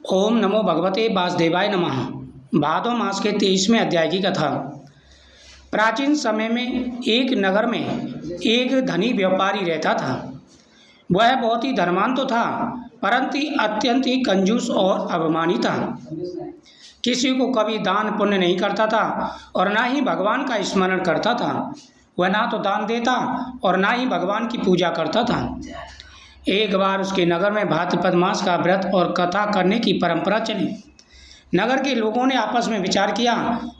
ओम नमो भगवते वासुदेवाय नमः। भादो मास के 23वें अध्याय की कथा। प्राचीन समय में एक नगर में एक धनी व्यापारी रहता था। वह बहुत ही धनवान तो था, परंतु अत्यंत ही कंजूस और अभिमानी था। किसी को कभी दान पुण्य नहीं करता था और ना ही भगवान का स्मरण करता था। वह ना तो दान देता और ना ही भगवान की पूजा करता था। एक बार उसके नगर में भाद्रपद मास का व्रत और कथा करने की परंपरा चली। नगर के लोगों ने आपस में विचार किया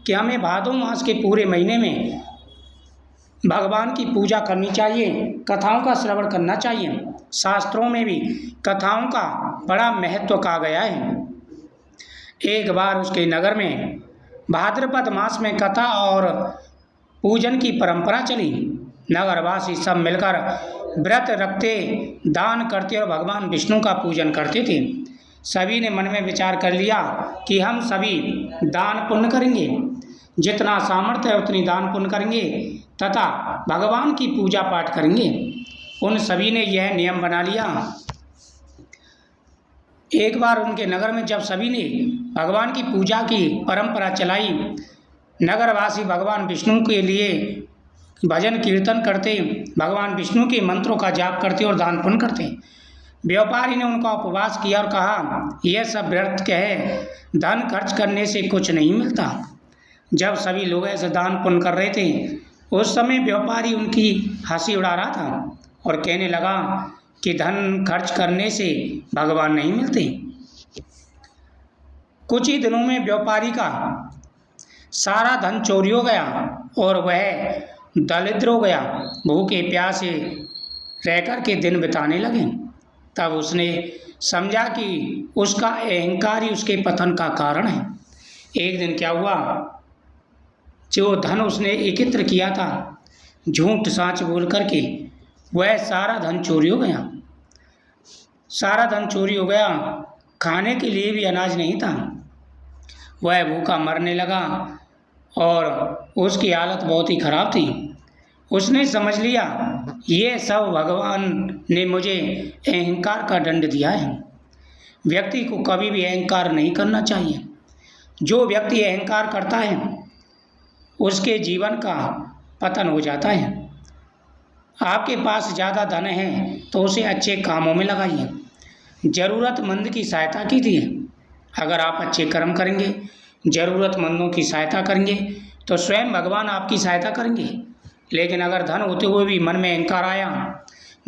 कि हमें भादो मास के पूरे महीने में भगवान की पूजा करनी चाहिए, कथाओं का श्रवण करना चाहिए। शास्त्रों में भी कथाओं का बड़ा महत्व कहा गया है। एक बार उसके नगर में भाद्रपद मास में कथा और पूजन की परंपरा चली। नगरवासी सब मिलकर व्रत रखते, दान करते और भगवान विष्णु का पूजन करते थे। सभी ने मन में विचार कर लिया कि हम सभी दान पुण्य करेंगे, जितना सामर्थ्य है उतनी दान पुण्य करेंगे तथा भगवान की पूजा पाठ करेंगे। उन सभी ने यह नियम बना लिया। एक बार उनके नगर में जब सभी ने भगवान की पूजा की परंपरा चलाई, नगरवासी भगवान विष्णु के लिए भजन कीर्तन करते, भगवान विष्णु के मंत्रों का जाप करते और दान पुण्य करते। व्यापारी ने उनका उपवास किया और कहा, यह सब व्यर्थ है, धन खर्च करने से कुछ नहीं मिलता। जब सभी लोग ऐसे दान पुण्य कर रहे थे, उस समय व्यापारी उनकी हंसी उड़ा रहा था और कहने लगा कि धन खर्च करने से भगवान नहीं मिलते। कुछ ही दिनों में व्यापारी का सारा धन चोरी हो गया और वह दरिद्र हो गया। भूखे प्यासे रहकर के दिन बिताने लगे। तब उसने समझा कि उसका अहंकार ही उसके पतन का कारण है। एक दिन क्या हुआ, जो धन उसने एकत्र किया था झूठ साच बोल करके, वह सारा धन चोरी हो गया। सारा धन चोरी हो गया, खाने के लिए भी अनाज नहीं था। वह भूखा मरने लगा और उसकी हालत बहुत ही खराब थी। उसने समझ लिया ये सब भगवान ने मुझे अहंकार का दंड दिया है। व्यक्ति को कभी भी अहंकार नहीं करना चाहिए। जो व्यक्ति अहंकार करता है उसके जीवन का पतन हो जाता है। आपके पास ज़्यादा धन है तो उसे अच्छे कामों में लगाइए, ज़रूरतमंद की सहायता कीजिए। अगर आप अच्छे कर्म करेंगे, ज़रूरतमंदों की सहायता करेंगे तो स्वयं भगवान आपकी सहायता करेंगे। लेकिन अगर धन होते हुए भी मन में अहंकार आया,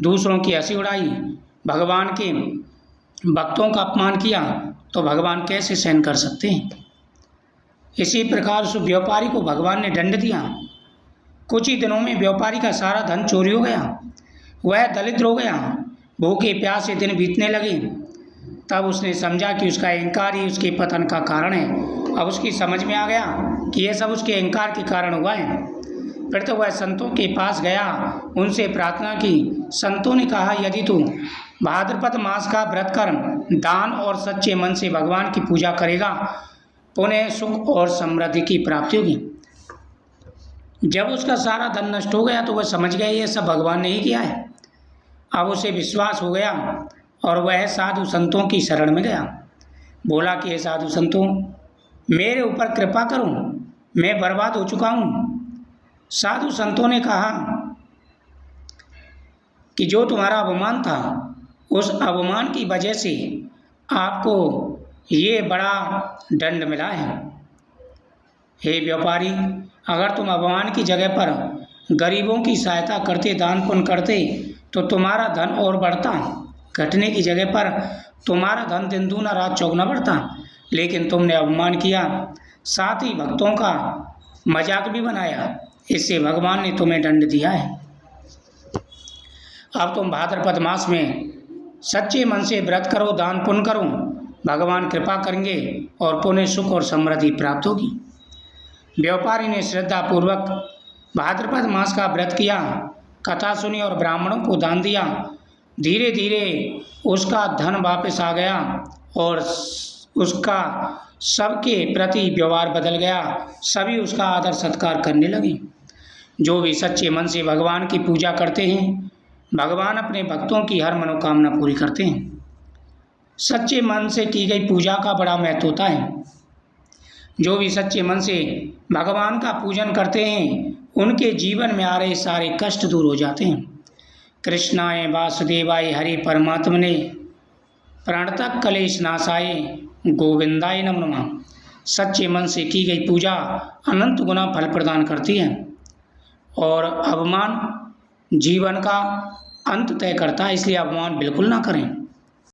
दूसरों की हंसी उड़ाई, भगवान के भक्तों का अपमान किया, तो भगवान कैसे सहन कर सकते हैं। इसी प्रकार उस व्यापारी को भगवान ने दंड दिया। कुछ ही दिनों में व्यापारी का सारा धन चोरी हो गया। वह दरिद्र हो गया। भूखे प्यासे दिन बीतने लगे। तब उसने समझा कि उसका अहंकार ही उसके पतन का कारण है। अब उसकी समझ में आ गया कि यह सब उसके अहंकार के कारण हुआ है। फिर तो वह संतों के पास गया, उनसे प्रार्थना की। संतों ने कहा, यदि तू भाद्रपद मास का व्रत कर, दान और सच्चे मन से भगवान की पूजा करेगा, पुण्य सुख और समृद्धि की प्राप्ति होगी। जब उसका सारा धन नष्ट हो गया तो वह समझ गया ये सब भगवान ने ही किया है। अब उसे विश्वास हो गया और वह साधु संतों की शरण में गया। बोला कि हे साधु संतों, मेरे ऊपर कृपा करो, मैं बर्बाद हो चुका हूँ। साधु संतों ने कहा कि जो तुम्हारा अवमान था, उस अवमान की वजह से आपको ये बड़ा दंड मिला है। हे व्यापारी, अगर तुम अवमान की जगह पर गरीबों की सहायता करते, दान पुण्य करते, तो तुम्हारा धन और बढ़ता। घटने की जगह पर तुम्हारा धन दिन दूना रात चौगुना बढ़ता। लेकिन तुमने अवमान किया, साथ ही भक्तों का मजाक भी बनाया। इससे भगवान ने तुम्हें दंड दिया है। अब तुम भाद्रपद मास में सच्चे मन से व्रत करो, दान पुण्य करो, भगवान कृपा करेंगे और पुण्य सुख और समृद्धि प्राप्त होगी। व्यापारी ने श्रद्धापूर्वक भाद्रपद मास का व्रत किया, कथा सुनी और ब्राह्मणों को दान दिया। धीरे धीरे उसका धन वापस आ गया और उसका सबके प्रति व्यवहार बदल गया। सभी उसका आदर सत्कार करने लगे। जो भी सच्चे मन से भगवान की पूजा करते हैं, भगवान अपने भक्तों की हर मनोकामना पूरी करते हैं। सच्चे मन से की गई पूजा का बड़ा महत्व होता है। जो भी सच्चे मन से भगवान का पूजन करते हैं उनके जीवन में आ रहे सारे कष्ट दूर हो जाते हैं। कृष्णाय वासुदेवाय हरि परमात्मने प्रणतः कलेश नाशाय गोविंदाय नमो नमः। सच्चे मन से की गई पूजा अनंत गुना फल प्रदान करती है और अवमान जीवन का अंत तय करता है, इसलिए अवमान बिल्कुल ना करें।